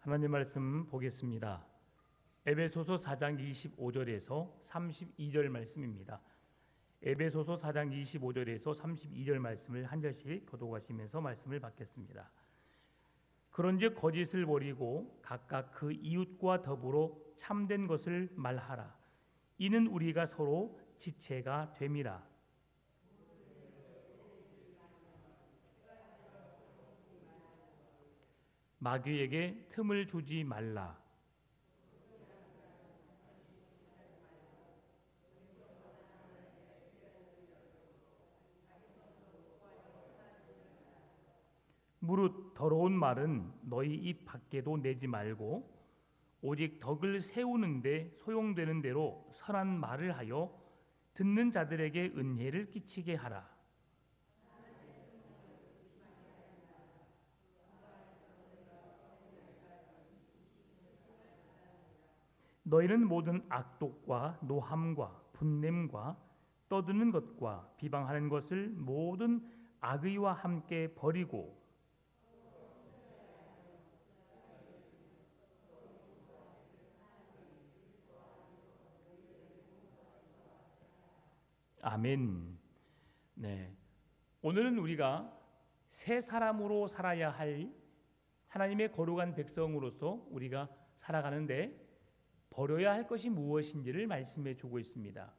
하나님 말씀 보겠습니다. 에베소서 4장 25절에서 32절 말씀입니다. 에베소서 4장 25절에서 32절 말씀을 한 절씩 교독하시면서 말씀을 받겠습니다. 그런즉 거짓을 버리고 각각 그 이웃과 더불어 참된 것을 말하라. 이는 우리가 서로 지체가 됨이라. 마귀에게 틈을 주지 말라. 무릇 더러운 말은 너희 입 밖에도 내지 말고 오직 덕을 세우는데 소용되는 대로 선한 말을 하여 듣는 자들에게 은혜를 끼치게 하라. 너희는 모든 악독과 노함과 분냄과 떠드는 것과 비방하는 것을 모든 악의와 함께 버리고 아멘. 네. 오늘은 우리가 새 사람으로 살아야 할 하나님의 거룩한 백성으로서 우리가 살아가는데 버려야 할 것이 무엇인지를 말씀해 주고 있습니다.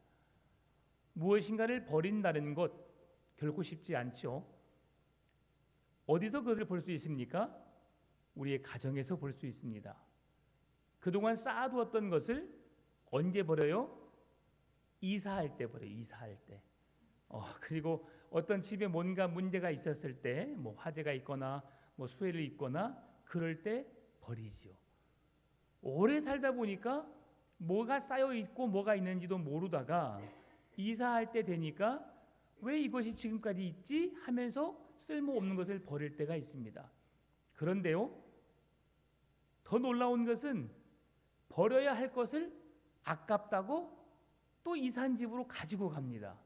무엇인가를 버린다는 것 결코 쉽지 않죠. 어디서 그것을 볼 수 있습니까? 우리의 가정에서 볼 수 있습니다. 그동안 쌓아두었던 것을 언제 버려요? 이사할 때 버려요. 이사할 때. 그리고 어떤 집에 뭔가 문제가 있었을 때, 뭐 화재가 있거나 뭐 수해를 입거나 그럴 때 버리지요. 오래 살다 보니까 뭐가 쌓여 있고 뭐가 있는지도 모르다가 이사할 때 되니까 왜 이것이 지금까지 있지 하면서 쓸모없는 것을 버릴 때가 있습니다. 그런데요, 더 놀라운 것은 버려야 할 것을 아깝다고 또 이사한 집으로 가지고 갑니다.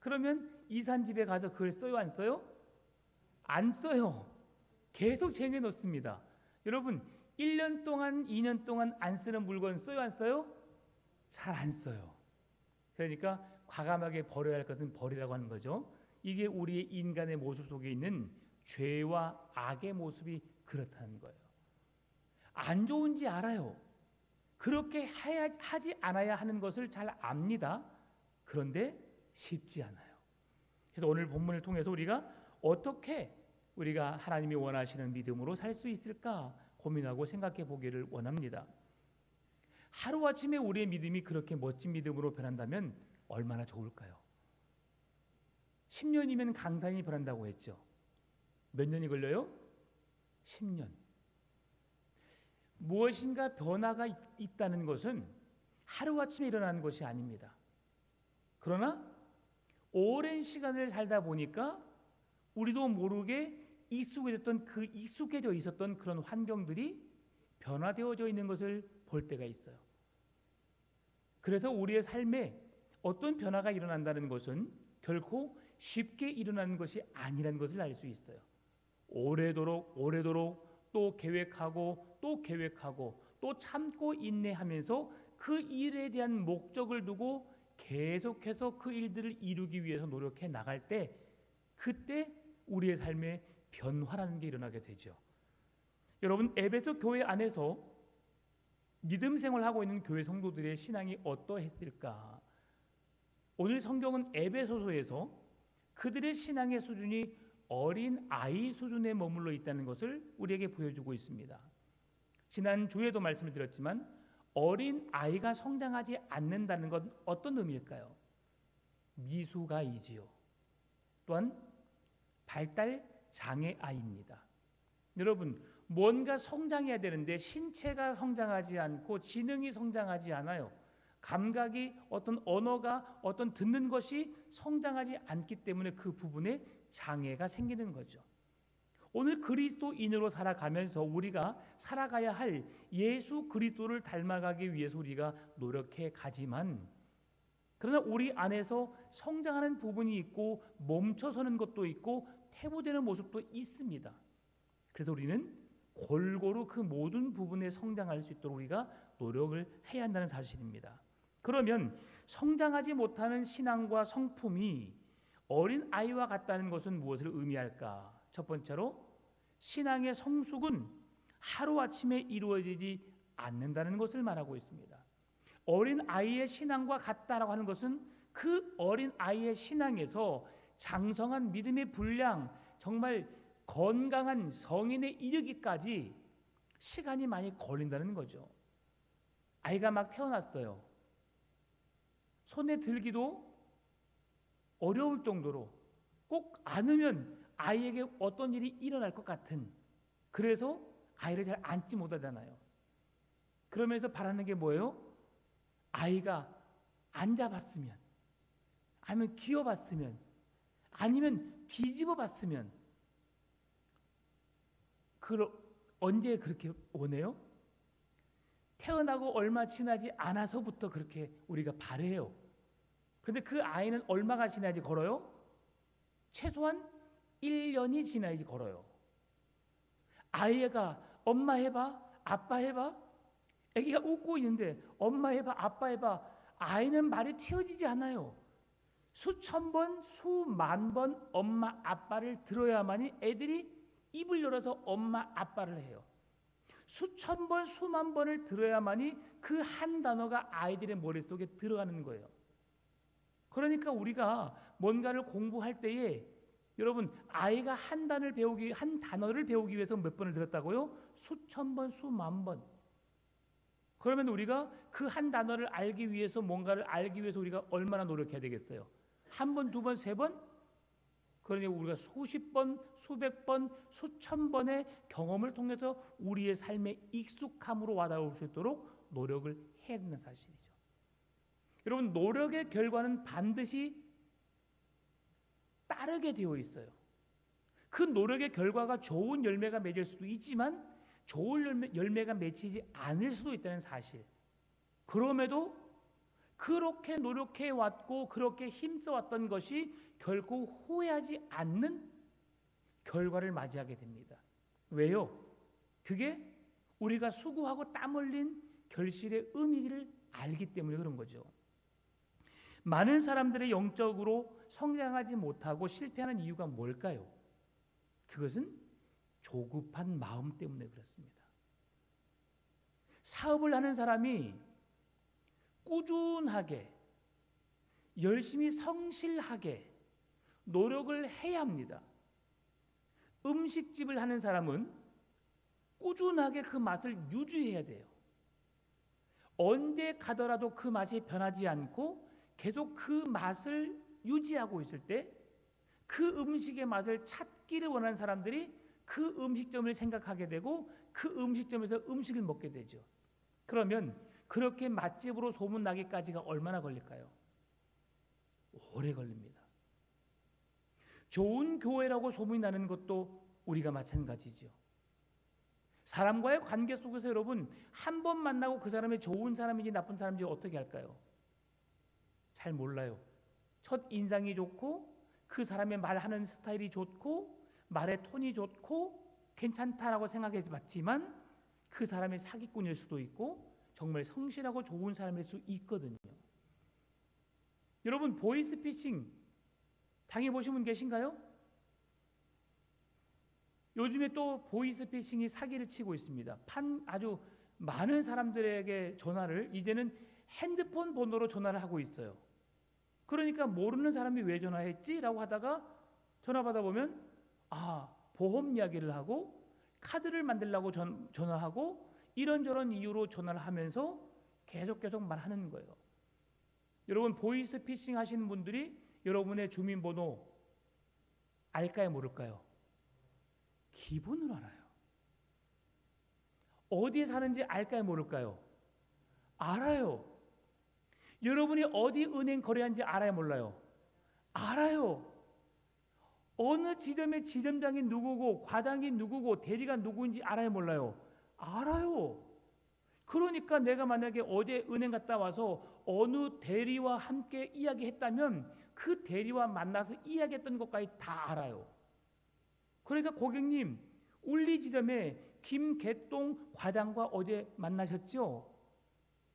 그러면 이사한 집에 가서 그걸 써요, 안 써요? 안 써요. 계속 쟁여놓습니다. 여러분 1년 동안 2년 동안 안 쓰는 물건 써요, 안 써요? 잘 안 써요. 그러니까 과감하게 버려야 할 것은 버리라고 하는 거죠. 이게 우리의 인간의 모습 속에 있는 죄와 악의 모습이 그렇다는 거예요. 안 좋은지 알아요. 그렇게 하지 않아야 하는 것을 잘 압니다. 그런데 쉽지 않아요. 그래서 오늘 본문을 통해서 우리가 어떻게 우리가 하나님이 원하시는 믿음으로 살 수 있을까 고민하고 생각해 보기를 원합니다. 하루아침에 우리의 믿음이 그렇게 멋진 믿음으로 변한다면 얼마나 좋을까요? 10년이면 강산이 변한다고 했죠. 몇 년이 걸려요? 10년. 무엇인가 변화가 있다는 것은 하루아침에 일어나는 것이 아닙니다. 그러나 오랜 시간을 살다 보니까 우리도 모르게 익숙해져 있었던 그런 환경들이 변화되어져 있는 것을 볼 때가 있어요. 그래서 우리의 삶에 어떤 변화가 일어난다는 것은 결코 쉽게 일어나는 것이 아니라는 것을 알 수 있어요. 오래도록 또 계획하고 또 참고 인내하면서 그 일에 대한 목적을 두고 계속해서 그 일들을 이루기 위해서 노력해 나갈 때 그때 우리의 삶에 변화라는 게 일어나게 되죠. 여러분 에베소 교회 안에서 믿음 생활하고 있는 교회 성도들의 신앙이 어떠했을까? 오늘 성경은 에베소서에서 그들의 신앙의 수준이 어린 아이 수준에 머물러 있다는 것을 우리에게 보여주고 있습니다. 지난 주에도 말씀을 드렸지만 어린 아이가 성장하지 않는다는 건 어떤 의미일까요? 미숙아이지요. 또한 발달 장애 아이입니다. 여러분 뭔가 성장해야 되는데 신체가 성장하지 않고 지능이 성장하지 않아요. 감각이 어떤 언어가 어떤 듣는 것이 성장하지 않기 때문에 그 부분에 장애가 생기는 거죠. 오늘 그리스도인으로 살아가면서 우리가 살아가야 할 예수 그리스도를 닮아가기 위해서 우리가 노력해 가지만 그러나 우리 안에서 성장하는 부분이 있고 멈춰서는 것도 있고 퇴보되는 모습도 있습니다. 그래서 우리는 골고루 그 모든 부분에 성장할 수 있도록 우리가 노력을 해야 한다는 사실입니다. 그러면 성장하지 못하는 신앙과 성품이 어린 아이와 같다는 것은 무엇을 의미할까? 첫 번째로 신앙의 성숙은 하루아침에 이루어지지 않는다는 것을 말하고 있습니다. 어린 아이의 신앙과 같다라고 하는 것은 그 어린 아이의 신앙에서 장성한 믿음의 분량, 정말 건강한 성인에 이르기까지 시간이 많이 걸린다는 거죠. 아이가 막 태어났어요. 손에 들기도 어려울 정도로 꼭 안으면 아이에게 어떤 일이 일어날 것 같은, 그래서 아이를 잘 안지 못하잖아요. 그러면서 바라는 게 뭐예요? 아이가 앉아봤으면, 아니면 기어봤으면, 아니면 뒤집어봤으면. 언제 그렇게 원해요? 태어나고 얼마 지나지 않아서부터 그렇게 우리가 바래요. 그런데 그 아이는 얼마가 지나야지 걸어요? 최소한 1년이 지나야지 걸어요. 아이가 엄마 해봐, 아빠 해봐. 아기가 웃고 있는데 엄마 해봐, 아빠 해봐. 아이는 말이 튀어지지 않아요. 수천 번, 수만 번 엄마, 아빠를 들어야만이 애들이 입을 열어서 엄마, 아빠를 해요. 수천 번, 수만 번을 들어야만이 그 한 단어가 아이들의 머릿속에 들어가는 거예요. 그러니까 우리가 뭔가를 공부할 때에 여러분, 아이가 한 단어를 배우기 위해서 몇 번을 들었다고요? 수천 번, 수만 번. 그러면 우리가 그 한 단어를 알기 위해서, 뭔가를 알기 위해서 우리가 얼마나 노력해야 되겠어요? 한 번, 두 번, 세 번? 그러니 우리가 수십 번, 수백 번, 수천 번의 경험을 통해서 우리의 삶에 익숙함으로 와닿을 수 있도록 노력을 해야 된다는 사실이죠. 여러분, 노력의 결과는 반드시 따르게 되어 있어요. 그 노력의 결과가 좋은 열매가 맺을 수도 있지만 좋은 열매가 맺히지 않을 수도 있다는 사실. 그럼에도 그렇게 노력해 왔고 그렇게 힘써 왔던 것이 결코 후회하지 않는 결과를 맞이하게 됩니다. 왜요? 그게 우리가 수고하고 땀 흘린 결실의 의미를 알기 때문에 그런 거죠. 많은 사람들이 영적으로 성장하지 못하고 실패하는 이유가 뭘까요? 그것은 조급한 마음 때문에 그렇습니다. 사업을 하는 사람이 꾸준하게, 열심히 성실하게 노력을 해야 합니다. 음식집을 하는 사람은 꾸준하게 그 맛을 유지해야 돼요. 언제 가더라도 그 맛이 변하지 않고 계속 그 맛을 유지하고 있을 때 그 음식의 맛을 찾기를 원하는 사람들이 그 음식점을 생각하게 되고 그 음식점에서 음식을 먹게 되죠. 그러면 그렇게 맛집으로 소문나기까지가 얼마나 걸릴까요? 오래 걸립니다. 좋은 교회라고 소문이 나는 것도 우리가 마찬가지죠. 사람과의 관계 속에서 여러분, 한 번 만나고 그 사람이 좋은 사람인지 나쁜 사람인지 어떻게 할까요? 잘 몰라요. 첫 인상이 좋고 그 사람의 말하는 스타일이 좋고 말의 톤이 좋고 괜찮다라고 생각해 봤지만 그 사람의 사기꾼일 수도 있고 정말 성실하고 좋은 사람일 수 있거든요. 여러분, 보이스피싱 당해보신 분 계신가요? 요즘에 또 보이스피싱이 사기를 치고 있습니다. 아주 많은 사람들에게 전화를, 이제는 핸드폰 번호로 전화를 하고 있어요. 그러니까 모르는 사람이 왜 전화했지? 라고 하다가 전화 받아보면 보험 이야기를 하고 카드를 만들려고 전화하고 이런저런 이유로 전화를 하면서 계속 말하는 거예요. 여러분, 보이스피싱 하시는 분들이 여러분의 주민번호 알까요, 모를까요? 기본으로 알아요. 어디에 사는지 알까요, 모를까요? 알아요. 여러분이 어디 은행 거래한지 알아요, 몰라요? 알아요. 어느 지점의 지점장이 누구고 과장이 누구고 대리가 누구인지 알아요, 몰라요? 알아요. 그러니까 내가 만약에 어제 은행 갔다 와서 어느 대리와 함께 이야기했다면 그 대리와 만나서 이야기했던 것까지 다 알아요. 그러니까 고객님, 울리지점에 김개똥 과장과 어제 만나셨죠?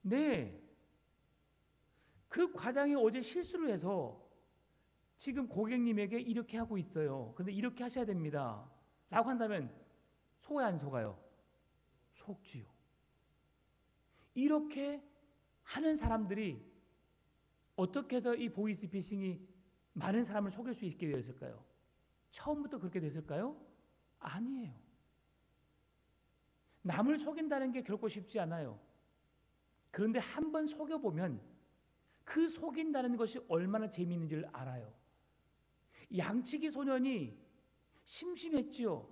네. 그 과장이 어제 실수를 해서 지금 고객님에게 이렇게 하고 있어요. 근데 이렇게 하셔야 됩니다. 라고 한다면 속아요, 안 속아요? 속지요. 이렇게 하는 사람들이 어떻게 해서 이 보이스피싱이 많은 사람을 속일 수 있게 되었을까요? 처음부터 그렇게 됐을까요? 아니에요. 남을 속인다는 게 결코 쉽지 않아요. 그런데 한번 속여보면 그 속인다는 것이 얼마나 재미있는지를 알아요. 양치기 소년이 심심했지요.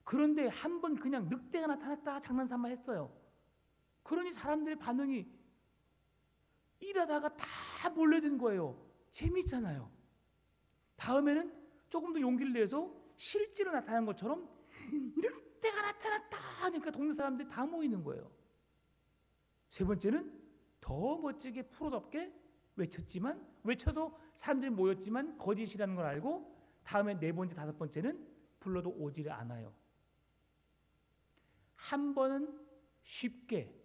그런데 한번 그냥 늑대가 나타났다 장난삼아 했어요. 그러니 사람들의 반응이 일하다가 다 몰려든 거예요. 재미있잖아요. 다음에는 조금 더 용기를 내서 실제로 나타난 것처럼 늑대가 나타났다 하니까 동네 사람들이 다 모이는 거예요. 세 번째는 더 멋지게 프로답게 외쳐도 사람들이 모였지만 거짓이라는 걸 알고 다음에 네 번째, 다섯 번째는 불러도 오지를 않아요. 한 번은 쉽게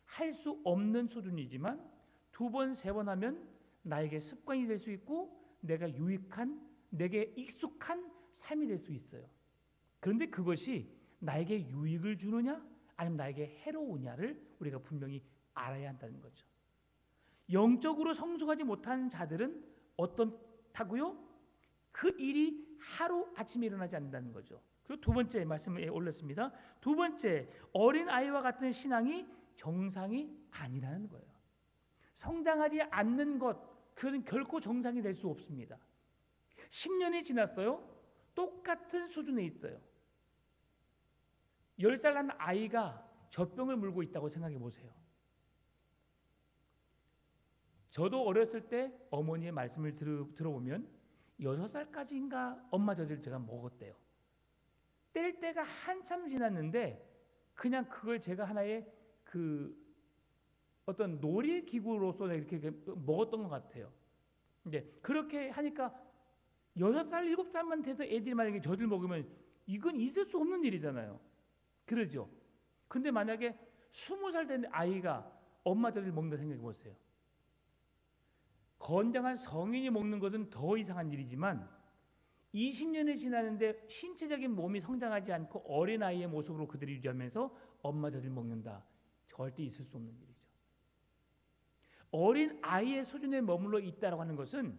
할 수 없는 수준이지만 두 번, 세 번 하면 나에게 습관이 될 수 있고 내가 유익한, 내게 익숙한 삶이 될 수 있어요. 그런데 그것이 나에게 유익을 주느냐 아니면 나에게 해로우냐를 우리가 분명히 알아야 한다는 거죠. 영적으로 성숙하지 못한 자들은 어떻다고요? 그 일이 하루 아침에 일어나지 않는다는 거죠. 그리고 두 번째 말씀을 올렸습니다. 두 번째, 어린 아이와 같은 신앙이 정상이 아니라는 거예요. 성장하지 않는 것, 그것은 결코 정상이 될 수 없습니다. 10년이 지났어요. 똑같은 수준에 있어요. 10살 난 아이가 젖병을 물고 있다고 생각해 보세요. 저도 어렸을 때 어머니의 말씀을 들어보면 6살까지인가 엄마 젖을 제가 먹었대요. 뗄 때가 한참 지났는데 그냥 그걸 제가 하나의 어떤 놀이기구로서 이렇게 먹었던 것 같아요. 이제 그렇게 하니까 6살, 7살만 돼서 애들이 만약에 젖을 먹으면 이건 있을 수 없는 일이잖아요. 그러죠. 근데 만약에 20살 된 아이가 엄마 젖을 먹는다 생각해 보세요. 건장한 성인이 먹는 것은 더 이상한 일이지만 20년이 지나는데 신체적인 몸이 성장하지 않고 어린아이의 모습으로 그들이 유지하면서 엄마 젖을 먹는다. 절대 있을 수 없는 일이죠. 어린아이의 수준에 머물러 있다고 하는 것은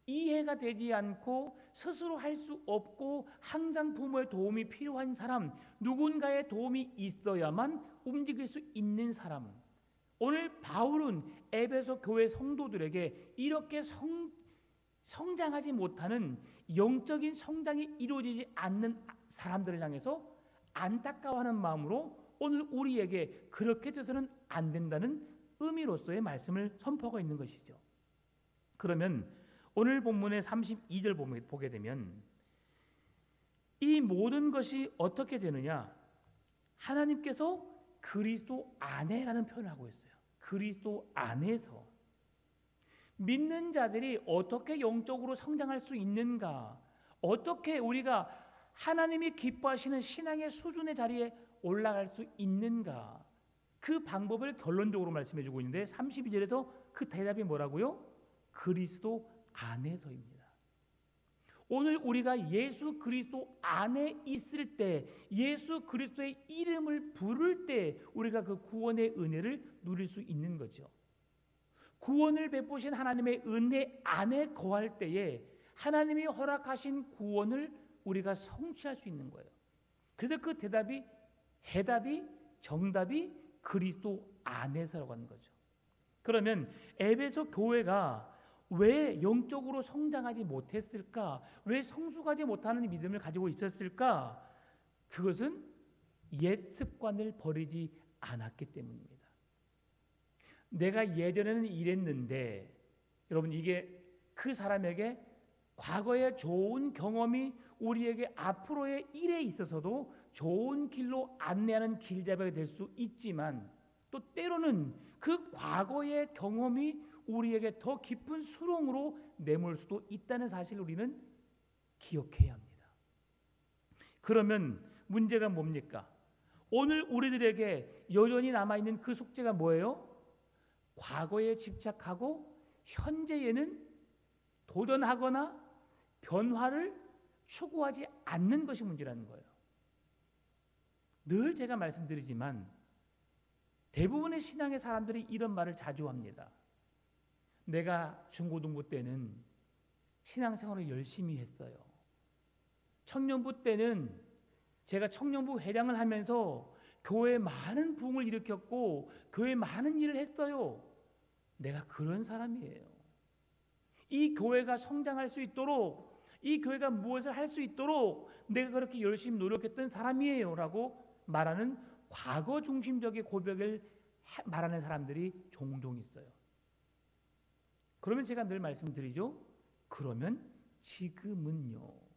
이해가 되지 않고 스스로 할 수 없고 항상 부모의 도움이 필요한 사람, 누군가의 도움이 있어야만 움직일 수 있는 사람. 오늘 바울은 에베소 교회 성도들에게 이렇게 성장하지 못하는 영적인 성장이 이루어지지 않는 사람들을 향해서 안타까워하는 마음으로 오늘 우리에게 그렇게 돼서는 안 된다는 의미로서의 말씀을 선포하고 있는 것이죠. 그러면 오늘 본문의 32절 보게 되면 이 모든 것이 어떻게 되느냐? 하나님께서 그리스도 안에라는 표현을 하고 있어요. 그리스도 안에서 믿는 자들이 어떻게 영적으로 성장할 수 있는가? 어떻게 우리가 하나님이 기뻐하시는 신앙의 수준의 자리에 올라갈 수 있는가? 그 방법을 결론적으로 말씀해 주고 있는데 32절에서 그 대답이 뭐라고요? 그리스도 안에서입니다. 오늘 우리가 예수 그리스도 안에 있을 때, 예수 그리스도의 이름을 부를 때 우리가 그 구원의 은혜를 누릴 수 있는 거죠. 구원을 베푸신 하나님의 은혜 안에 거할 때에 하나님이 허락하신 구원을 우리가 성취할 수 있는 거예요. 그래서 그 해답이 정답이 그리스도 안에서라고 하는 거죠. 그러면 에베소 교회가 왜 영적으로 성장하지 못했을까? 왜 성숙하지 못하는 믿음을 가지고 있었을까? 그것은 옛 습관을 버리지 않았기 때문입니다. 내가 예전에는 이랬는데 여러분 이게 그 사람에게 과거의 좋은 경험이 우리에게 앞으로의 일에 있어서도 좋은 길로 안내하는 길잡이가 될 수 있지만 또 때로는 그 과거의 경험이 우리에게 더 깊은 수렁으로 내몰 수도 있다는 사실을 우리는 기억해야 합니다. 그러면 문제가 뭡니까? 오늘 우리들에게 여전히 남아있는 그 숙제가 뭐예요? 과거에 집착하고 현재에는 도전하거나 변화를 추구하지 않는 것이 문제라는 거예요. 늘 제가 말씀드리지만 대부분의 신앙의 사람들이 이런 말을 자주 합니다. 내가 중고등부 때는 신앙생활을 열심히 했어요. 청년부 때는 제가 청년부 회장을 하면서 교회에 많은 부흥을 일으켰고 교회에 많은 일을 했어요. 내가 그런 사람이에요. 이 교회가 성장할 수 있도록, 이 교회가 무엇을 할 수 있도록 내가 그렇게 열심히 노력했던 사람이에요 라고 말하는 과거 중심적인 고백을 말하는 사람들이 종종 있어요. 그러면 제가 늘 말씀드리죠. 그러면 지금은요.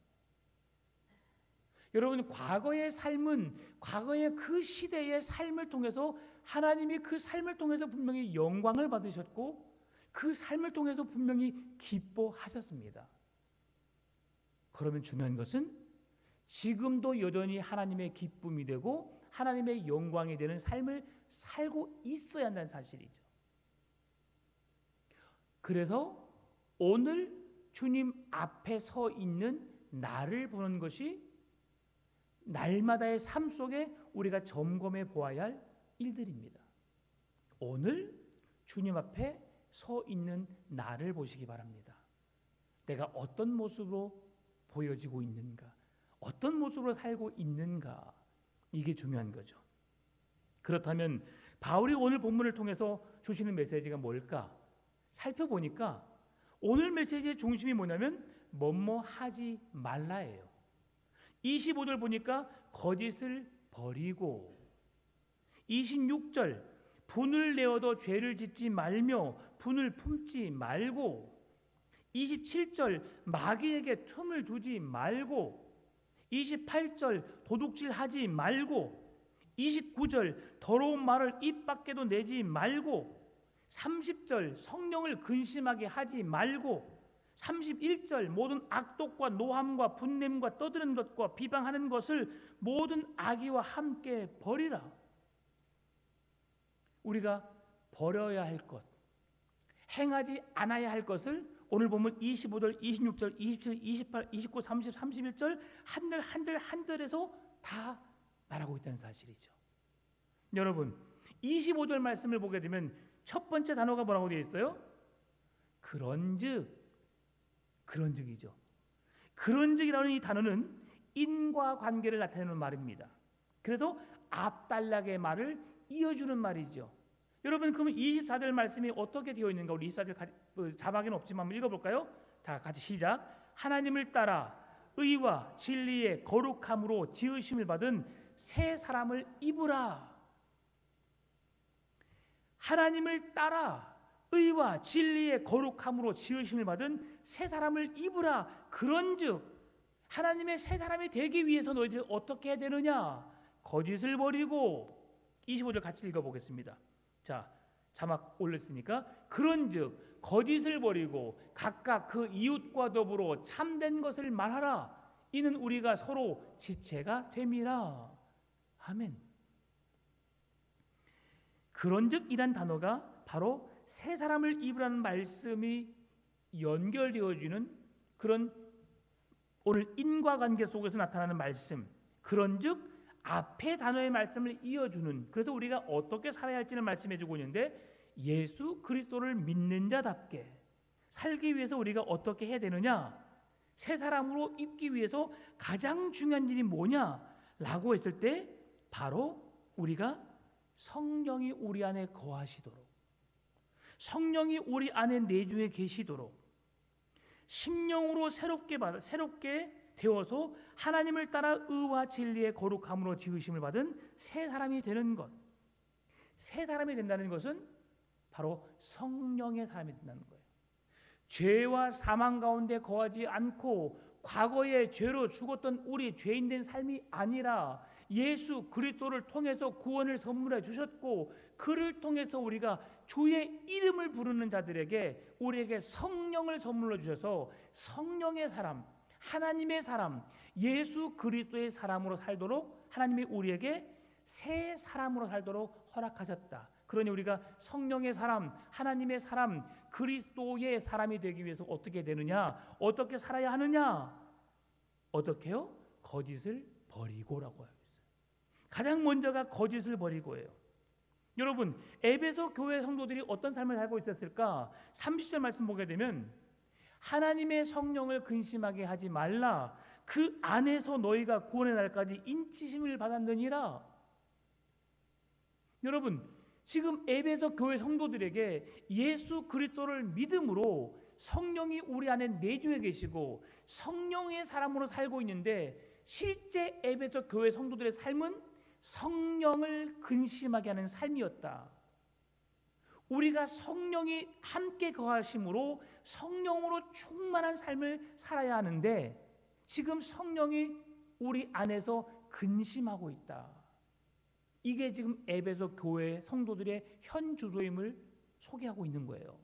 여러분, 과거의 삶은 과거의 그 시대의 삶을 통해서 하나님이 그 삶을 통해서 분명히 영광을 받으셨고 그 삶을 통해서 분명히 기뻐하셨습니다. 그러면 중요한 것은 지금도 여전히 하나님의 기쁨이 되고 하나님의 영광이 되는 삶을 살고 있어야 한다는 사실이죠. 그래서 오늘 주님 앞에 서 있는 나를 보는 것이 날마다의 삶 속에 우리가 점검해 보아야 할 일들입니다. 오늘 주님 앞에 서 있는 나를 보시기 바랍니다. 내가 어떤 모습으로 보여지고 있는가? 어떤 모습으로 살고 있는가? 이게 중요한 거죠. 그렇다면 바울이 오늘 본문을 통해서 주시는 메시지가 뭘까? 살펴보니까 오늘 메시지의 중심이 뭐냐면 뭐뭐 하지 말라예요. 25절 보니까 거짓을 버리고, 26절 분을 내어도 죄를 짓지 말며 분을 품지 말고, 27절 마귀에게 틈을 두지 말고, 28절 도둑질하지 말고, 29절 더러운 말을 입 밖에도 내지 말고, 30절 성령을 근심하게 하지 말고, 31절 모든 악독과 노함과 분냄과 떠드는 것과 비방하는 것을 모든 악의와 함께 버리라. 우리가 버려야 할 것, 행하지 않아야 할 것을 오늘 보면 25절, 26절, 27, 28, 29, 30, 31절 한들에서 다 말하고 있다는 사실이죠. 여러분, 25절 말씀을 보게 되면 첫 번째 단어가 뭐라고 되어 있어요? 그런즉이죠. 그런즉이라는 이 단어는 인과 관계를 나타내는 말입니다. 그래서 앞단락의 말을 이어주는 말이죠. 여러분, 그러면 24절 말씀이 어떻게 되어 있는가? 우리 24절 자막에는 없지만 한번 읽어볼까요? 다 같이 시작. 하나님을 따라 의와 진리의 거룩함으로 지으심을 받은 새 사람을 입으라. 하나님을 따라 의와 진리의 거룩함으로 지으심을 받은 새 사람을 입으라. 그런즉 하나님의 새 사람이 되기 위해서 너희들 어떻게 해야 되느냐? 거짓을 버리고, 25절 같이 읽어보겠습니다. 자, 자막 올렸으니까 그런즉 거짓을 버리고 각각 그 이웃과 더불어 참된 것을 말하라. 이는 우리가 서로 지체가 됨이라. 아멘. 그런즉이란 단어가 바로 새 사람을 입으라는 말씀이 연결되어지는 그런 오늘 인과관계 속에서 나타나는 말씀. 그런즉 앞에 단어의 말씀을 이어주는, 그래서 우리가 어떻게 살아야 할지를 말씀해주고 있는데, 예수 그리스도를 믿는 자답게 살기 위해서 우리가 어떻게 해야 되느냐? 새 사람으로 입기 위해서 가장 중요한 일이 뭐냐라고 했을 때 바로 우리가 성령이 우리 안에 거하시도록, 성령이 우리 안에 내주에 계시도록 심령으로 새롭게 되어서 하나님을 따라 의와 진리의 거룩함으로 지으심을 받은 새 사람이 되는 것. 새 사람이 된다는 것은 바로 성령의 사람이 된다는 거예요. 죄와 사망 가운데 거하지 않고 과거의 죄로 죽었던 우리 죄인된 삶이 아니라 예수 그리스도를 통해서 구원을 선물해 주셨고, 그를 통해서 우리가 주의 이름을 부르는 자들에게 우리에게 성령을 선물로 주셔서 성령의 사람, 하나님의 사람, 예수 그리스도의 사람으로 살도록 하나님이 우리에게 새 사람으로 살도록 허락하셨다. 그러니 우리가 성령의 사람, 하나님의 사람, 그리스도의 사람이 되기 위해서 어떻게 되느냐? 어떻게 살아야 하느냐? 어떻게요? 거짓을 버리고라고 하고 있어요. 가장 먼저가 거짓을 버리고예요. 여러분, 에베소 교회 성도들이 어떤 삶을 살고 있었을까? 30절 말씀 보게 되면 하나님의 성령을 근심하게 하지 말라. 그 안에서 너희가 구원의 날까지 인치심을 받았느니라. 여러분, 지금 에베소 교회 성도들에게 예수 그리스도를 믿음으로 성령이 우리 안에 내주해 계시고 성령의 사람으로 살고 있는데, 실제 에베소 교회 성도들의 삶은 성령을 근심하게 하는 삶이었다. 우리가 성령이 함께 거하심으로 성령으로 충만한 삶을 살아야 하는데, 지금 성령이 우리 안에서 근심하고 있다. 이게 지금 에베소 교회 성도들의 현 주소임을 소개하고 있는 거예요.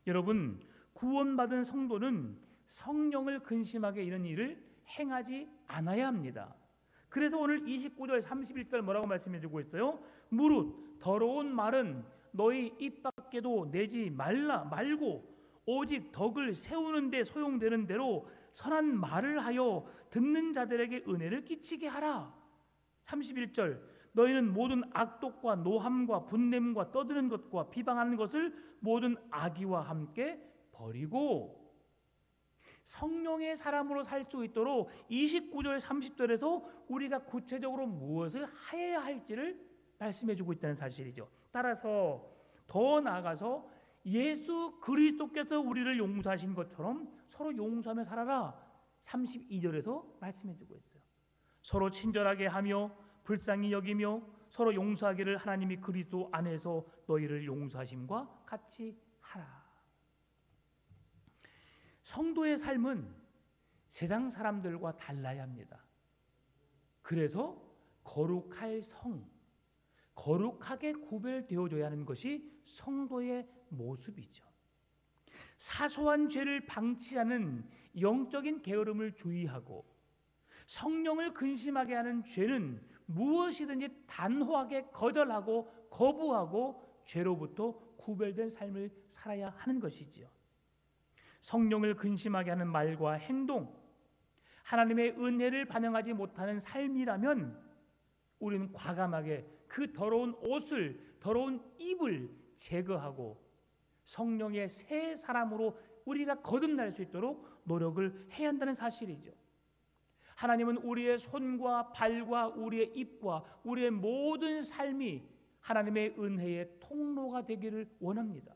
여러분, 구원받은 성도는 성령을 근심하게 이런 일을 행하지 않아야 합니다. 그래서 오늘 29절 31절 뭐라고 말씀해주고 있어요? 무릇 더러운 말은 너희 입 밖에도 내지 말고 오직 덕을 세우는 데 소용되는 대로 선한 말을 하여 듣는 자들에게 은혜를 끼치게 하라. 31절 너희는 모든 악독과 노함과 분냄과 떠드는 것과 비방하는 것을 모든 악의와 함께 버리고, 성령의 사람으로 살 수 있도록 29절 30절에서 우리가 구체적으로 무엇을 해야 할지를 말씀해주고 있다는 사실이죠. 따라서 더 나아가서 예수 그리스도께서 우리를 용서하신 것처럼 서로 용서하며 살아라. 32절에서 말씀해주고 있어요. 서로 친절하게 하며 불쌍히 여기며 서로 용서하기를 하나님이 그리스도 안에서 너희를 용서하심과 같이 하라. 성도의 삶은 세상 사람들과 달라야 합니다. 그래서 거룩할 성, 거룩하게 구별되어져야 하는 것이 성도의 모습이죠. 사소한 죄를 방치하는 영적인 게으름을 주의하고 성령을 근심하게 하는 죄는 무엇이든지 단호하게 거절하고 거부하고 죄로부터 구별된 삶을 살아야 하는 것이지요. 성령을 근심하게 하는 말과 행동, 하나님의 은혜를 반영하지 못하는 삶이라면 우리는 과감하게 그 더러운 옷을, 더러운 입을 제거하고 성령의 새 사람으로 우리가 거듭날 수 있도록 노력을 해야 한다는 사실이죠. 하나님은 우리의 손과 발과 우리의 입과 우리의 모든 삶이 하나님의 은혜의 통로가 되기를 원합니다.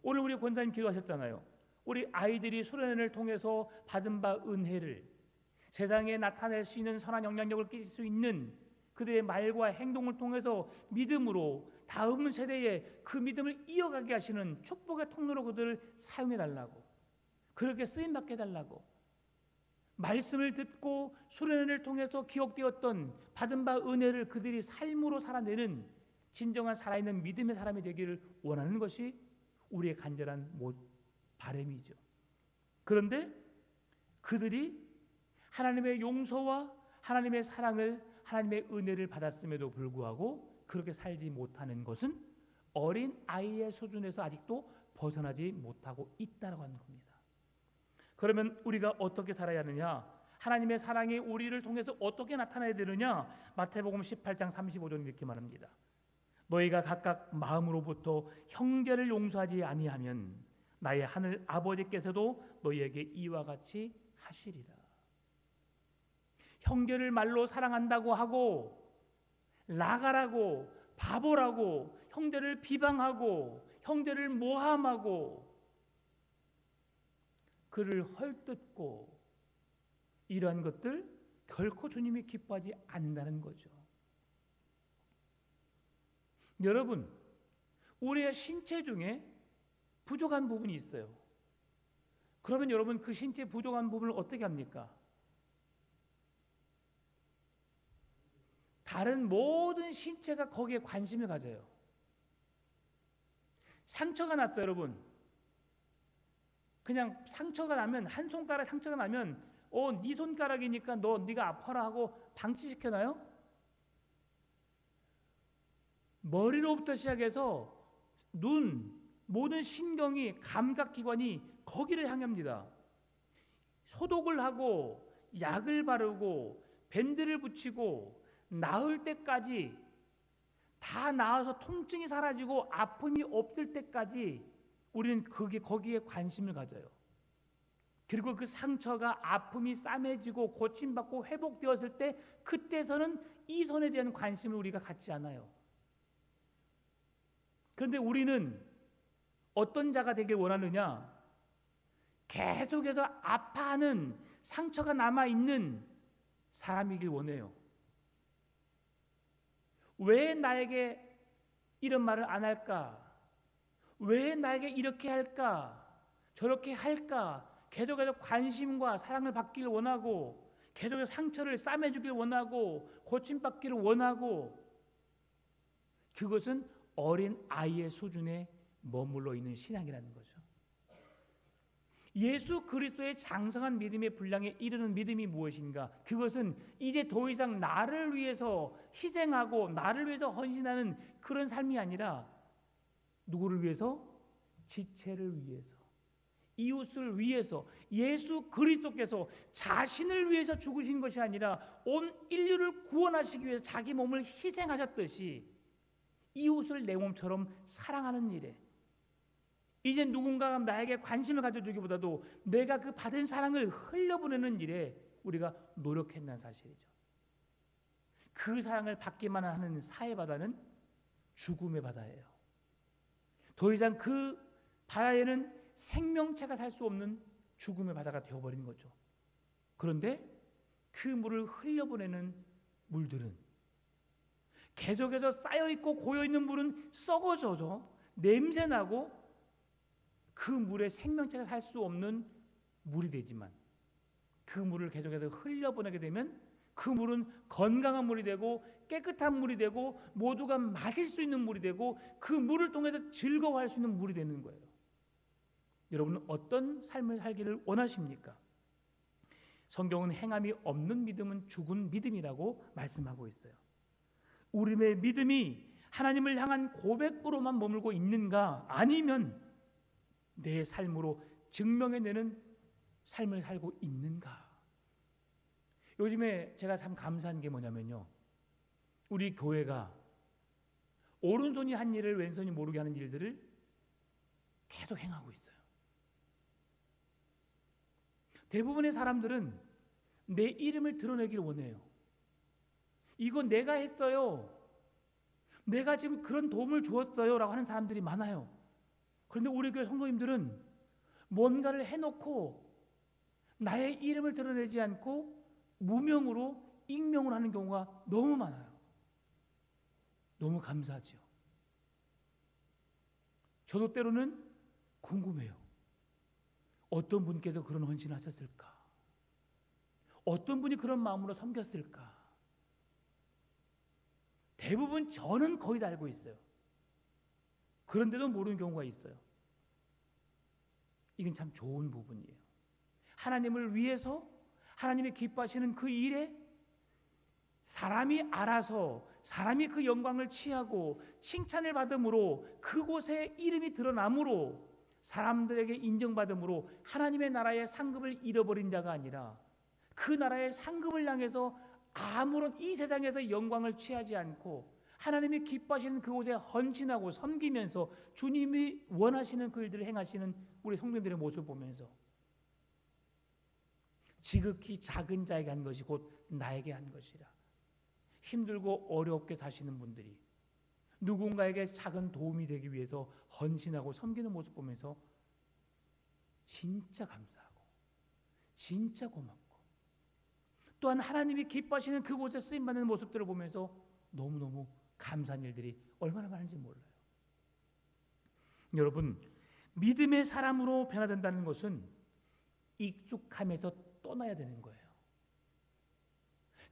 오늘 우리 권사님 기도하셨잖아요. 우리 아이들이 수련회를 통해서 받은 바 은혜를 세상에 나타낼 수 있는 선한 영향력을 끼칠 수 있는 그들의 말과 행동을 통해서 믿음으로 다음 세대에 그 믿음을 이어가게 하시는 축복의 통로로 그들을 사용해 달라고, 그렇게 쓰임받게 해달라고, 말씀을 듣고 수련회를 통해서 기억되었던 받은 바 은혜를 그들이 삶으로 살아내는 진정한 살아있는 믿음의 사람이 되기를 원하는 것이 우리의 간절한 바람이죠. 그런데 그들이 하나님의 용서와 하나님의 사랑을, 하나님의 은혜를 받았음에도 불구하고 그렇게 살지 못하는 것은 어린 아이의 수준에서 아직도 벗어나지 못하고 있다고 하는 겁니다. 그러면 우리가 어떻게 살아야 하느냐? 하나님의 사랑이 우리를 통해서 어떻게 나타나야 되느냐? 마태복음 18장 35절 이렇게 말합니다. 너희가 각각 마음으로부터 형제를 용서하지 아니하면 나의 하늘 아버지께서도 너희에게 이와 같이 하시리라. 형제를 말로 사랑한다고 하고 나가라고 바보라고 형제를 비방하고 형제를 모함하고 그를 헐뜯고 이러한 것들 결코 주님이 기뻐하지 않는다는 거죠. 여러분, 우리의 신체 중에 부족한 부분이 있어요. 그러면 여러분 그 신체 부족한 부분을 어떻게 합니까? 다른 모든 신체가 거기에 관심을 가져요. 상처가 났어요, 여러분. 그냥 상처가 나면, 한 손가락 상처가 나면 네 손가락이니까 네가 아파라 하고 방치시켜놔요? 머리로부터 시작해서 눈, 모든 신경이, 감각기관이 거기를 향합니다. 소독을 하고 약을 바르고 밴드를 붙이고 나을 때까지, 다 나아서 통증이 사라지고 아픔이 없을 때까지 우리는 거기에 관심을 가져요. 그리고 그 상처가, 아픔이 싸매지고 고침받고 회복되었을 때, 그때서는 이 손에 대한 관심을 우리가 갖지 않아요. 그런데 우리는 어떤 자가 되길 원하느냐? 계속해서 아파하는, 상처가 남아있는 사람이길 원해요. 왜 나에게 이런 말을 안 할까? 왜 나에게 이렇게 할까? 저렇게 할까? 계속해서 관심과 사랑을 받기를 원하고, 계속해서 상처를 싸매주길 원하고, 고침받기를 원하고, 그것은 어린 아이의 수준에 머물러 있는 신앙이라는 거죠. 예수 그리스도의 장성한 믿음의 분량에 이르는 믿음이 무엇인가? 그것은 이제 더 이상 나를 위해서 희생하고 나를 위해서 헌신하는 그런 삶이 아니라, 누구를 위해서? 지체를 위해서, 이웃을 위해서, 예수 그리스도께서 자신을 위해서 죽으신 것이 아니라 온 인류를 구원하시기 위해서 자기 몸을 희생하셨듯이 이웃을 내 몸처럼 사랑하는 일에, 이제 누군가가 나에게 관심을 가져주기보다도 내가 그 받은 사랑을 흘려보내는 일에 우리가 노력했다는 사실이죠. 그 사랑을 받기만 하는 사회바다는 죽음의 바다예요. 더 이상 그 바다에는 생명체가 살 수 없는 죽음의 바다가 되어버린 거죠. 그런데 그 물을 흘려보내는 물들은, 계속해서 쌓여있고 고여있는 물은 썩어져서 냄새나고 그 물에 생명체가 살 수 없는 물이 되지만, 그 물을 계속해서 흘려보내게 되면 그 물은 건강한 물이 되고 깨끗한 물이 되고 모두가 마실 수 있는 물이 되고 그 물을 통해서 즐거워할 수 있는 물이 되는 거예요. 여러분은 어떤 삶을 살기를 원하십니까? 성경은 행함이 없는 믿음은 죽은 믿음이라고 말씀하고 있어요. 우리의 믿음이 하나님을 향한 고백으로만 머물고 있는가, 아니면 내 삶으로 증명해내는 삶을 살고 있는가? 요즘에 제가 참 감사한 게 뭐냐면요, 우리 교회가 오른손이 한 일을 왼손이 모르게 하는 일들을 계속 행하고 있어요. 대부분의 사람들은 내 이름을 드러내기를 원해요. 이거 내가 했어요, 내가 지금 그런 도움을 주었어요 라고 하는 사람들이 많아요. 그런데 우리 교회 성도님들은 뭔가를 해놓고 나의 이름을 드러내지 않고 무명으로, 익명으로 하는 경우가 너무 많아요. 너무 감사하죠. 저도 때로는 궁금해요. 어떤 분께서 그런 헌신을 하셨을까? 어떤 분이 그런 마음으로 섬겼을까? 대부분 저는 거의 다 알고 있어요. 그런데도 모르는 경우가 있어요. 이건 참 좋은 부분이에요. 하나님을 위해서 하나님이 기뻐하시는 그 일에 사람이 알아서, 사람이 그 영광을 취하고 칭찬을 받음으로, 그곳에 이름이 드러남으로, 사람들에게 인정받음으로 하나님의 나라의 상급을 잃어버린 자가 아니라 그 나라의 상급을 향해서 아무런 이 세상에서 영광을 취하지 않고 하나님이 기뻐하시는 그곳에 헌신하고 섬기면서 주님이 원하시는 그 일들을 행하시는 우리 성도님들의 모습을 보면서, 지극히 작은 자에게 한 것이 곧 나에게 한 것이라. 힘들고 어렵게 사시는 분들이 누군가에게 작은 도움이 되기 위해서 헌신하고 섬기는 모습 보면서 진짜 감사하고 진짜 고맙고, 또한 하나님이 기뻐하시는 그곳에 쓰임받는 모습들을 보면서 너무너무 감사한 일들이 얼마나 많은지 몰라요. 여러분, 믿음의 사람으로 변화된다는 것은 익숙함에서 떠나야 되는 거예요.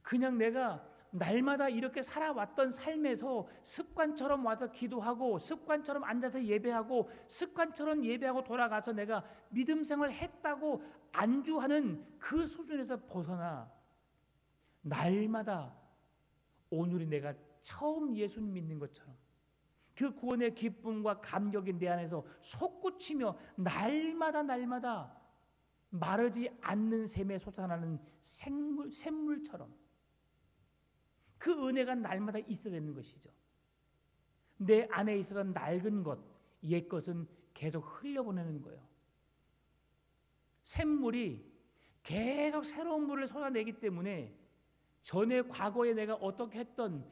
그냥 내가 날마다 이렇게 살아왔던 삶에서 습관처럼 와서 기도하고 습관처럼 앉아서 예배하고 습관처럼 예배하고 돌아가서 내가 믿음 생활을 했다고 안주하는 그 수준에서 벗어나 날마다 오늘이 내가 처음 예수님 믿는 것처럼 그 구원의 기쁨과 감격이 내 안에서 솟구치며 날마다 마르지 않는 샘에 솟아나는 샘물처럼 그 은혜가 날마다 있어야 되는 것이죠. 내 안에 있었던 낡은 것, 옛 것은 계속 흘려보내는 거예요. 샘물이 계속 새로운 물을 쏟아내기 때문에 전에 과거에 내가 어떻게 했던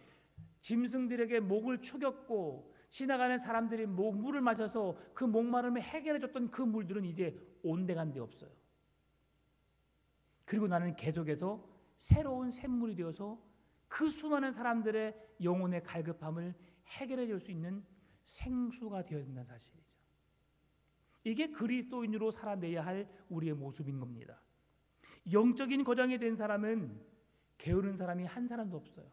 짐승들에게 목을 축였고 지나가는 사람들이 물을 마셔서 그 목마름을 해결해줬던 그 물들은 이제 온데간데 없어요. 그리고 나는 계속해서 새로운 샘물이 되어서 그 수많은 사람들의 영혼의 갈급함을 해결해 줄 수 있는 생수가 되어야 된다는 사실이죠. 이게 그리스도인으로 살아내야 할 우리의 모습인 겁니다. 영적인 거장이 된 사람은 게으른 사람이 한 사람도 없어요.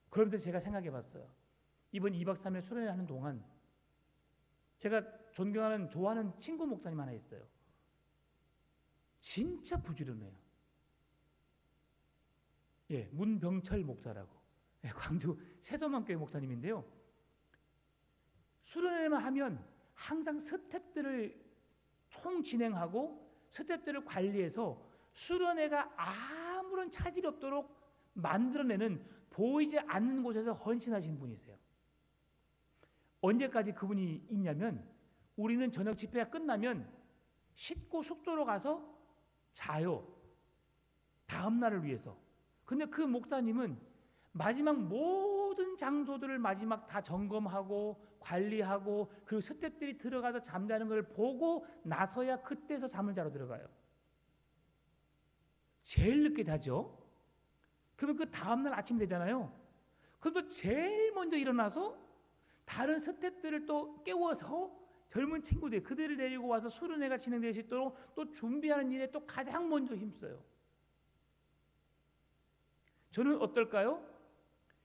그런데 제가 생각해 봤어요. 이번 2박 3일 수련회 하는 동안 제가 존경하는 좋아하는 친구 목사님 하나 있어요. 진짜 부지런해요. 예, 문병철 목사라고. 예, 광주 세도만교회 목사님인데요. 수련회만 하면 항상 스텝들을 총 진행하고 스텝들을 관리해서 수련회가 아무런 차질이 없도록 만들어내는 보이지 않는 곳에서 헌신하신 분이세요. 언제까지 그분이 있냐면 우리는 저녁 집회가 끝나면 씻고 숙소로 가서 자요. 다음 날을 위해서. 근데 그 목사님은 마지막 모든 장소들을 마지막 다 점검하고 관리하고 그리고 스태프들이 들어가서 잠자는 걸 보고 나서야 그때서 잠을 자러 들어가요. 제일 늦게 자죠. 그러면 그 다음날 아침 되잖아요. 그럼 또 제일 먼저 일어나서 다른 스태프들을 또 깨워서 젊은 친구들 그들을 데리고 와서 수련회가 진행될 수 있도록 또 준비하는 일에 또 가장 먼저 힘써요. 저는 어떨까요?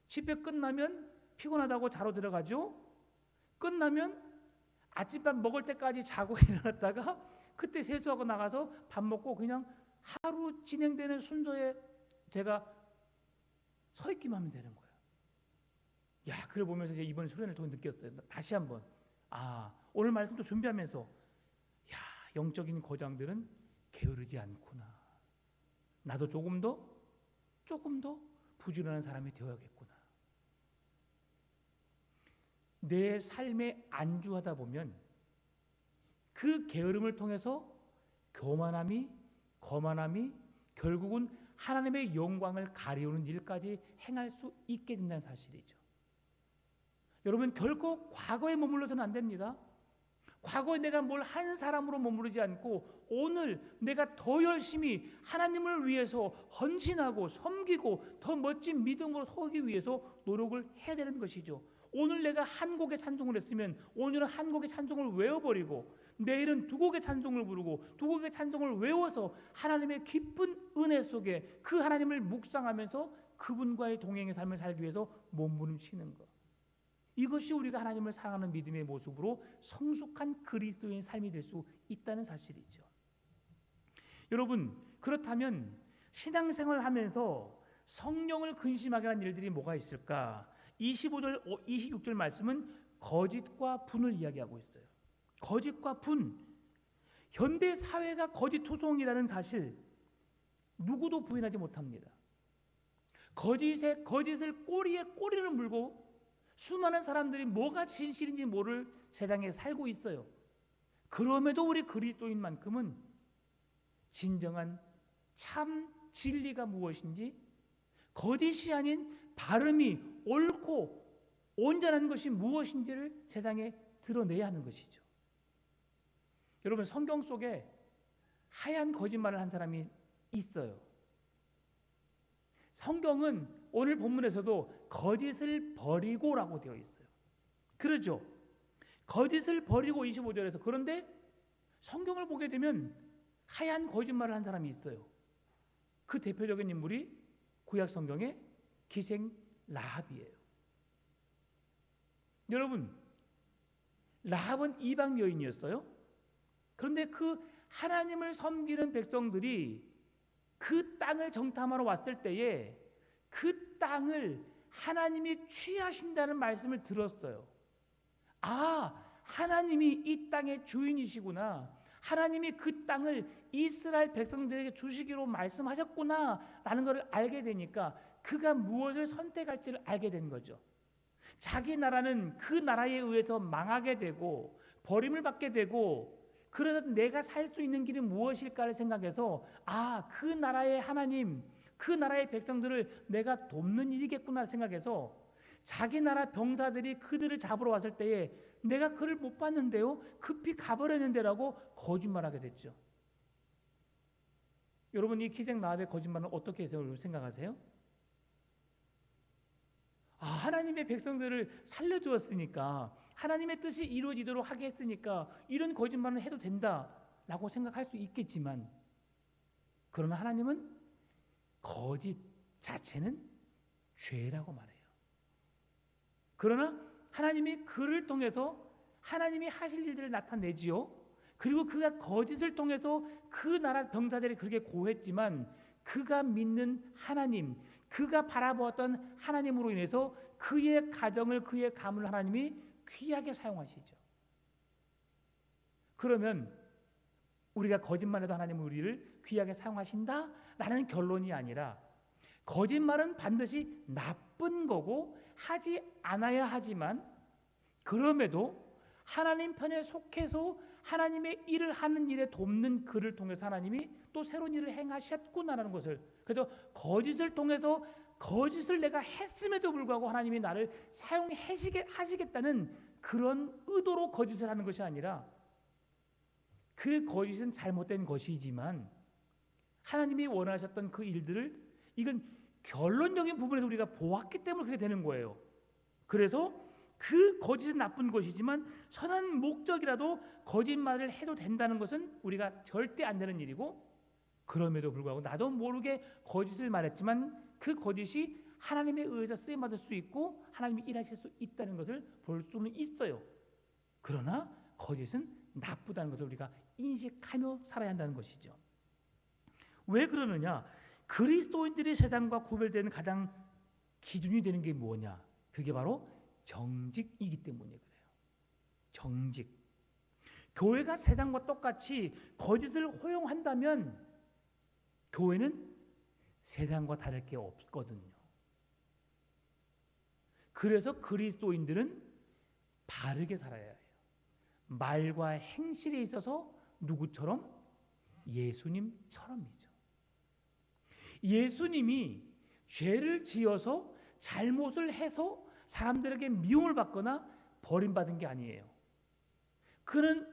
집회 끝나면 피곤하다고 자러 들어가죠. 끝나면 아침밥 먹을 때까지 자고 일어났다가 그때 세수하고 나가서 밥 먹고 그냥 하루 진행되는 순서에 제가 서 있기만 하면 되는 거예요. 야, 그걸 보면서 이제 이번 수련을 통해 느꼈어요. 다시 한번 오늘 말씀도 준비하면서 야, 영적인 거장들은 게으르지 않구나. 나도 조금 더 부지런한 사람이 되어야겠구나. 내 삶에 안주하다 보면 그 게으름을 통해서 교만함이 거만함이 결국은 하나님의 영광을 가리우는 일까지 행할 수 있게 된다는 사실이죠. 여러분 결코 과거에 머물러서는 안 됩니다. 과거에 내가 뭘 한 사람으로 머무르지 않고 오늘 내가 더 열심히 하나님을 위해서 헌신하고 섬기고 더 멋진 믿음으로 서기 위해서 노력을 해야 되는 것이죠. 오늘 내가 한 곡의 찬송을 했으면 오늘은 한 곡의 찬송을 외워버리고 내일은 두 곡의 찬송을 부르고 두 곡의 찬송을 외워서 하나님의 깊은 은혜 속에 그 하나님을 묵상하면서 그분과의 동행의 삶을 살기 위해서 몸부림치는 것. 이것이 우리가 하나님을 사랑하는 믿음의 모습으로 성숙한 그리스도인 삶이 될 수 있다는 사실이죠. 여러분 그렇다면 신앙생활을 하면서 성령을 근심하게 하는 일들이 뭐가 있을까? 25절, 26절 말씀은 거짓과 분을 이야기하고 있어요. 거짓과 분. 현대 사회가 거짓 투성이라는 사실 누구도 부인하지 못합니다. 거짓을 꼬리에 꼬리를 물고 수많은 사람들이 뭐가 진실인지 모를 세상에 살고 있어요. 그럼에도 우리 그리스도인만큼은 진정한 참 진리가 무엇인지 거짓이 아닌 바름이 옳고 온전한 것이 무엇인지를 세상에 드러내야 하는 것이죠. 여러분 성경 속에 하얀 거짓말을 한 사람이 있어요. 성경은 오늘 본문에서도 거짓을 버리고라고 되어 있어요. 그러죠. 거짓을 버리고 25절에서 그런데 성경을 보게 되면 하얀 거짓말을 한 사람이 있어요. 그 대표적인 인물이 구약 성경의 기생 라합이에요. 여러분 라합은 이방 여인이었어요. 그런데 그 하나님을 섬기는 백성들이 그 땅을 정탐하러 왔을 때에 그 땅을 하나님이 취하신다는 말씀을 들었어요. 아, 하나님이 이 땅의 주인이시구나. 하나님이 그 땅을 이스라엘 백성들에게 주시기로 말씀하셨구나 라는 것을 알게 되니까 그가 무엇을 선택할지를 알게 된 거죠. 자기 나라는 그 나라에 의해서 망하게 되고 버림을 받게 되고, 그래서 내가 살 수 있는 길이 무엇일까를 생각해서 그 나라의 하나님, 그 나라의 백성들을 내가 돕는 일이겠구나 생각해서 자기 나라 병사들이 그들을 잡으러 왔을 때에 내가 그를 못 봤는데요, 급히 가버렸는데라고 거짓말하게 됐죠. 여러분, 이 기생 라합의 거짓말은 어떻게 생각하세요? 하나님의 백성들을 살려주었으니까, 하나님의 뜻이 이루어지도록 하게 했으니까 이런 거짓말은 해도 된다라고 생각할 수 있겠지만, 그러나 하나님은 거짓 자체는 죄라고 말해요. 그러나 하나님이 그를 통해서 하나님이 하실 일들을 나타내지요. 그리고 그가 거짓을 통해서 그 나라 병사들이 그렇게 고했지만 그가 믿는 하나님, 그가 바라보았던 하나님으로 인해서 그의 가정을, 그의 가문을 하나님이 귀하게 사용하시죠. 그러면 우리가 거짓말해도 하나님은 우리를 귀하게 사용하신다라는 결론이 아니라, 거짓말은 반드시 나쁜 거고 하지 않아야 하지만, 그럼에도 하나님 편에 속해서 하나님의 일을 하는 일에 돕는 그를 통해서 하나님이 또 새로운 일을 행하셨구나라는 것을, 그래서 거짓을 통해서 거짓을 내가 했음에도 불구하고 하나님이 나를 사용하시겠다는 그런 의도로 거짓을 하는 것이 아니라, 그 거짓은 잘못된 것이지만 하나님이 원하셨던 그 일들을, 이건 결론적인 부분에서 우리가 보았기 때문에 그렇게 되는 거예요. 그래서 그 거짓은 나쁜 것이지만 선한 목적이라도 거짓말을 해도 된다는 것은 우리가 절대 안 되는 일이고, 그럼에도 불구하고 나도 모르게 거짓을 말했지만 그 거짓이 하나님에 의해서 쓰임받을 수 있고 하나님이 일하실 수 있다는 것을 볼 수는 있어요. 그러나 거짓은 나쁘다는 것을 우리가 인식하며 살아야 한다는 것이죠. 왜 그러느냐? 그리스도인들이 세상과 구별되는 가장 기준이 되는 게 뭐냐? 그게 바로 정직이기 때문에 그래요. 정직. 교회가 세상과 똑같이 거짓을 허용한다면 교회는 세상과 다를 게 없거든요. 그래서 그리스도인들은 바르게 살아야 해요. 말과 행실에 있어서 누구처럼? 예수님처럼이죠. 예수님이 죄를 지어서 잘못을 해서 사람들에게 미움을 받거나 버림받은 게 아니에요. 그는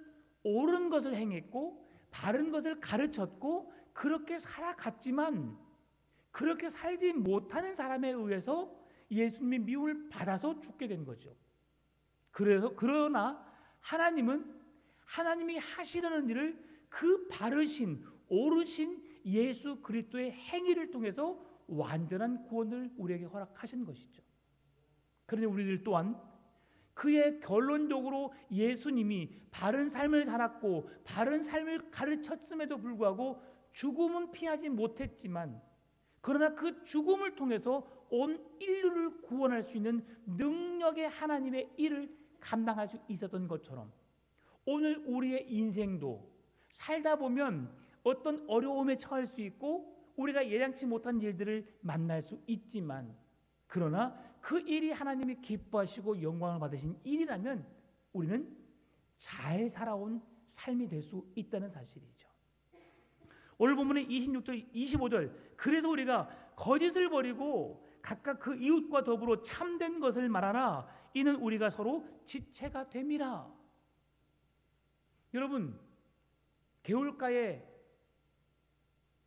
옳은 것을 행했고 바른 것을 가르쳤고 그렇게 살아갔지만, 그렇게 살지 못하는 사람에 의해서 예수님의 미움을 받아서 죽게 된 거죠. 그러나 하나님은 하나님이 하시려는 일을 그 바르신 옳으신 예수 그리스도의 행위를 통해서 완전한 구원을 우리에게 허락하신 것이죠. 그런데 우리들 또한 그의 결론적으로 예수님이 바른 삶을 살았고 바른 삶을 가르쳤음에도 불구하고 죽음은 피하지 못했지만, 그러나 그 죽음을 통해서 온 인류를 구원할 수 있는 능력의 하나님의 일을 감당할 수 있었던 것처럼, 오늘 우리의 인생도 살다 보면 어떤 어려움에 처할 수 있고 우리가 예상치 못한 일들을 만날 수 있지만, 그러나 그 일이 하나님이 기뻐하시고 영광을 받으신 일이라면 우리는 잘 살아온 삶이 될 수 있다는 사실이죠. 오늘 본문의 26절 25절, 그래서 우리가 거짓을 버리고 각각 그 이웃과 더불어 참된 것을 말하라. 이는 우리가 서로 지체가 됨이라. 여러분, 개울가에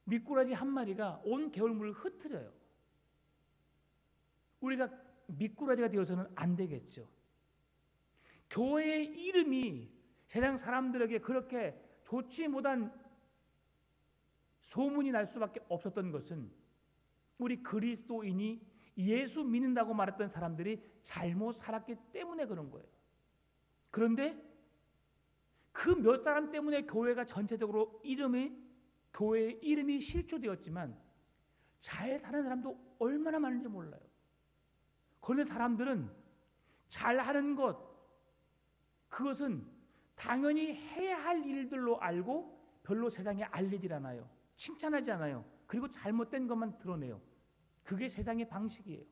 미꾸라지 한 마리가 온 개울물을 흩트려요. 우리가 미꾸라지가 되어서는 안 되겠죠. 교회의 이름이 세상 사람들에게 그렇게 좋지 못한 소문이 날 수밖에 없었던 것은 우리 그리스도인이 예수 믿는다고 말했던 사람들이 잘못 살았기 때문에 그런 거예요. 그런데 그 몇 사람 때문에 교회가 전체적으로 이름이 교회의 이름이 실조되었지만 잘 사는 사람도 얼마나 많은지 몰라요. 그런데 사람들은 잘하는 것, 그것은 당연히 해야 할 일들로 알고 별로 세상에 알리질 않아요. 칭찬하지 않아요. 그리고 잘못된 것만 드러내요. 그게 세상의 방식이에요.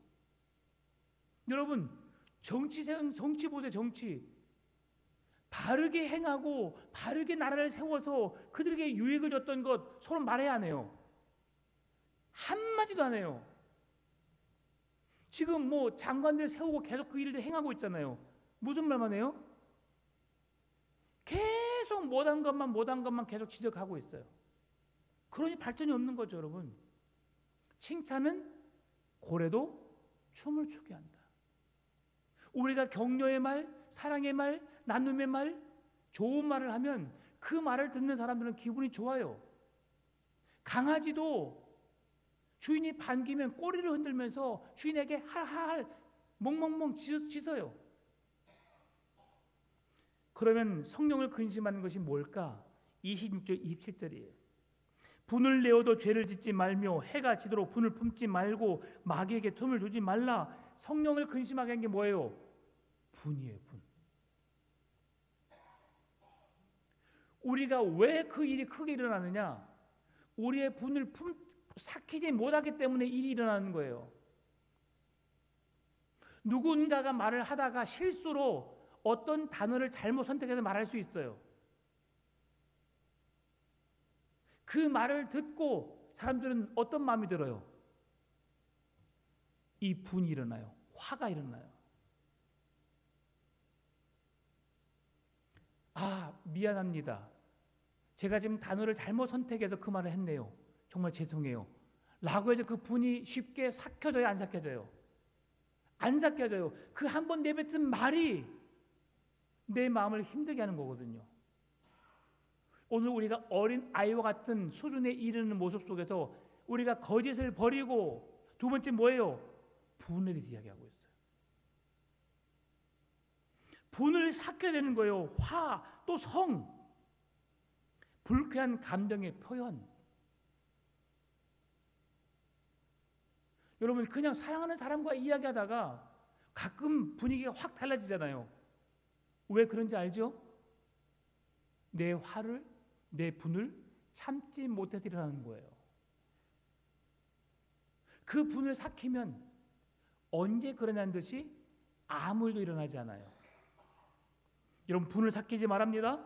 여러분, 정치 보세요. 정치. 바르게 행하고 바르게 나라를 세워서 그들에게 유익을 줬던 것 서로 말해야 하네요. 한마디도 안 해요. 지금 뭐 장관들 세우고 계속 그 일을 행하고 있잖아요. 무슨 말만 해요? 계속 못한 것만 계속 지적하고 있어요. 그러니 발전이 없는 거죠, 여러분. 칭찬은 고래도 춤을 추게 한다. 우리가 격려의 말, 사랑의 말, 나눔의 말, 좋은 말을 하면 그 말을 듣는 사람들은 기분이 좋아요. 강아지도 주인이 반기면 꼬리를 흔들면서 주인에게 할할 멍멍멍 짖어요. 그러면 성령을 근심하는 것이 뭘까? 26절 27절이에요. 분을 내어도 죄를 짓지 말며 해가 지도록 분을 품지 말고 마귀에게 틈을 주지 말라. 성령을 근심하게 한 게 뭐예요? 분이에요. 분. 우리가 왜 그 일이 크게 일어나느냐? 우리의 분을 삭히지 못하기 때문에 일이 일어나는 거예요. 누군가가 말을 하다가 실수로 어떤 단어를 잘못 선택해서 말할 수 있어요. 그 말을 듣고 사람들은 어떤 마음이 들어요? 이 분이 일어나요. 화가 일어나요. 아, 미안합니다. 제가 지금 단어를 잘못 선택해서 그 말을 했네요. 정말 죄송해요. 라고 해서 그 분이 쉽게 삭혀져요? 안 삭혀져요? 안 삭혀져요. 그 한 번 내뱉은 말이 내 마음을 힘들게 하는 거거든요. 오늘 우리가 어린 아이와 같은 수준에 이르는 모습 속에서 우리가 거짓을 버리고 두 번째 뭐예요? 분에 대해서 이야기하고 있어요. 분을 삭혀야 되는 거예요. 화, 또 성, 불쾌한 감정의 표현. 여러분, 그냥 사랑하는 사람과 이야기하다가 가끔 분위기가 확 달라지잖아요. 왜 그런지 알죠? 내 화를, 내 분을 참지 못해서 일어나는 거예요. 그 분을 삭히면 언제 그러냐는 듯이 아무 일도 일어나지 않아요. 여러분, 분을 삭히지 말합니다.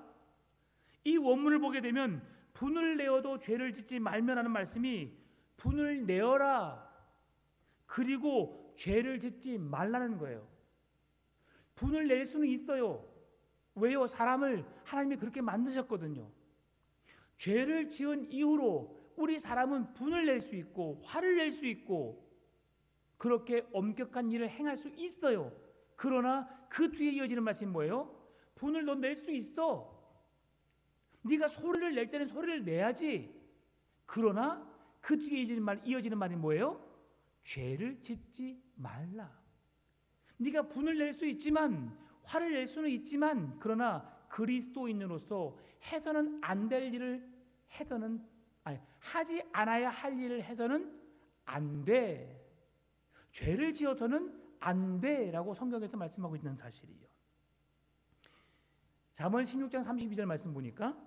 이 원문을 보게 되면 분을 내어도 죄를 짓지 말면 하는 말씀이 분을 내어라, 그리고 죄를 짓지 말라는 거예요. 분을 낼 수는 있어요. 왜요? 사람을 하나님이 그렇게 만드셨거든요. 죄를 지은 이후로 우리 사람은 분을 낼 수 있고 화를 낼 수 있고 그렇게 엄격한 일을 행할 수 있어요. 그러나 그 뒤에 이어지는 말씀이 뭐예요? 분을 너 낼 수 있어. 네가 소리를 낼 때는 소리를 내야지. 그러나 그 뒤에 이어지는 말이 뭐예요? 죄를 짓지 말라. 네가 분을 낼 수 있지만, 화를 낼 수는 있지만, 그러나 그리스도인으로서 해서는 안 될 일을 하지 않아야 할 일을 해서는 안 돼. 죄를 지어서는 안 돼라고 성경에서 말씀하고 있는 사실이에요. 잠언 16장 32절 말씀 보니까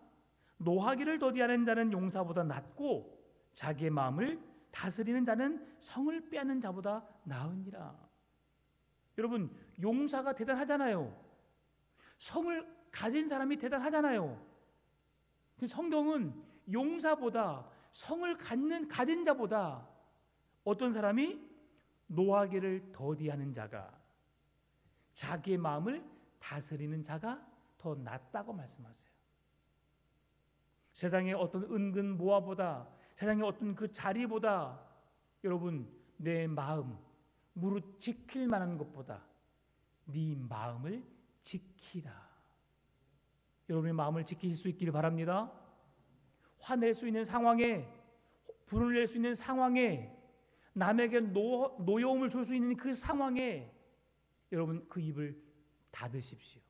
노하기를 더디하는 자는 용사보다 낫고 자기의 마음을 다스리는 자는 성을 빼앗는 자보다 나으니라. 여러분, 용사가 대단하잖아요. 성을 가진 사람이 대단하잖아요. 성경은 용사보다, 성을 가진 자보다 어떤 사람이 노하기를 더디하는 자가, 자기의 마음을 다스리는 자가 더 낫다고 말씀하세요. 세상의 어떤 은근 모아보다, 세상의 어떤 그 자리보다 여러분, 내 마음 무릇 지킬 만한 것보다 네 마음을 지키라. 여러분의 마음을 지키실 수 있기를 바랍니다. 화낼 수 있는 상황에, 불을 낼 수 있는 상황에, 남에게 노여움을 줄 수 있는 그 상황에 여러분 그 입을 닫으십시오.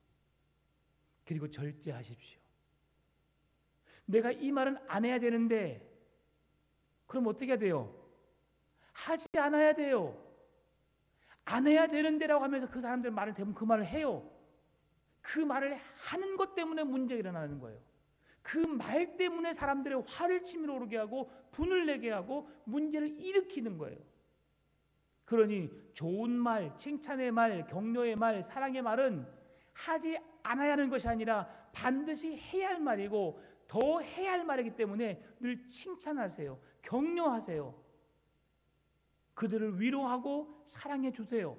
그리고 절제하십시오. 내가 이 말은 안 해야 되는데 그럼 어떻게 해야 돼요? 하지 않아야 돼요. 안 해야 되는데라고 하면서 그 사람들 말을 대부분 그 말을 해요. 그 말을 하는 것 때문에 문제가 일어나는 거예요. 그 말 때문에 사람들의 화를 치밀어 오르게 하고 분을 내게 하고 문제를 일으키는 거예요. 그러니 좋은 말, 칭찬의 말, 격려의 말, 사랑의 말은 하지 않아야 하는 것이 아니라 반드시 해야 할 말이고 더 해야 할 말이기 때문에 늘 칭찬하세요. 격려하세요. 그들을 위로하고 사랑해 주세요.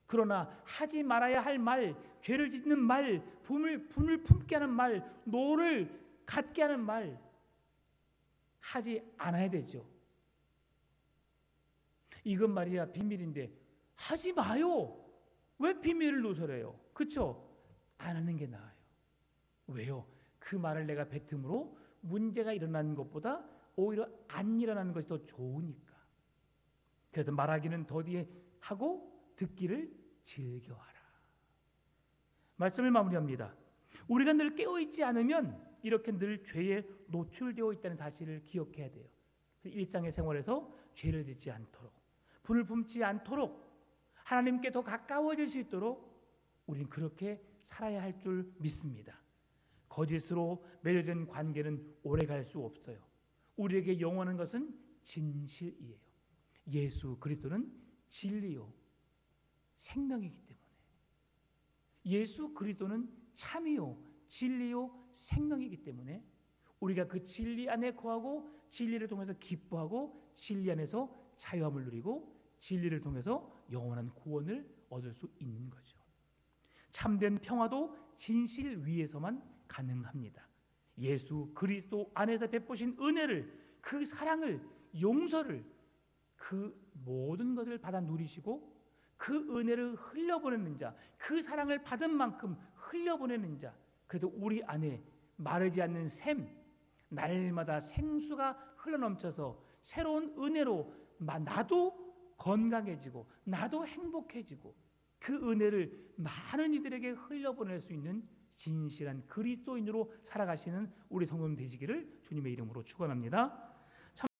그러나 하지 말아야 할 말, 죄를 짓는 말, 분을 품게 하는 말, 노를 갖게 하는 말 하지 않아야 되죠. 이건 말이야 비밀인데 하지 마요. 왜 비밀을 누설해요? 그렇죠? 안 하는 게 나아요. 왜요? 그 말을 내가 뱉음으로 문제가 일어나는 것보다 오히려 안 일어나는 것이 더 좋으니까. 그래서 말하기는 더디에 하고 듣기를 즐겨하라. 말씀을 마무리합니다. 우리가 늘 깨어있지 않으면 이렇게 늘 죄에 노출되어 있다는 사실을 기억해야 돼요. 일상의 생활에서 죄를 짓지 않도록, 분을 품지 않도록, 하나님께 더 가까워질 수 있도록 우리는 그렇게 살아야 할 줄 믿습니다. 거짓으로 맺어진 관계는 오래갈 수 없어요. 우리에게 영원한 것은 진실이에요. 예수 그리스도는 진리요 생명이기 때문에, 예수 그리스도는 참이요 진리요 생명이기 때문에 우리가 그 진리 안에 거하고 진리를 통해서 기뻐하고 진리 안에서 자유함을 누리고 진리를 통해서 영원한 구원을 얻을 수 있는 거죠. 참된 평화도 진실 위에서만 가능합니다. 예수 그리스도 안에서 베푸신 은혜를, 그 사랑을, 용서를, 그 모든 것을 받아 누리시고 그 은혜를 흘려보내는 자, 그 사랑을 받은 만큼 흘려보내는 자, 그래도 우리 안에 마르지 않는 샘, 날마다 생수가 흘러넘쳐서 새로운 은혜로 나도 건강해지고 나도 행복해지고 그 은혜를 많은 이들에게 흘려보낼 수 있는 진실한 그리스도인으로 살아가시는 우리 성도님 되시기를 주님의 이름으로 축원합니다.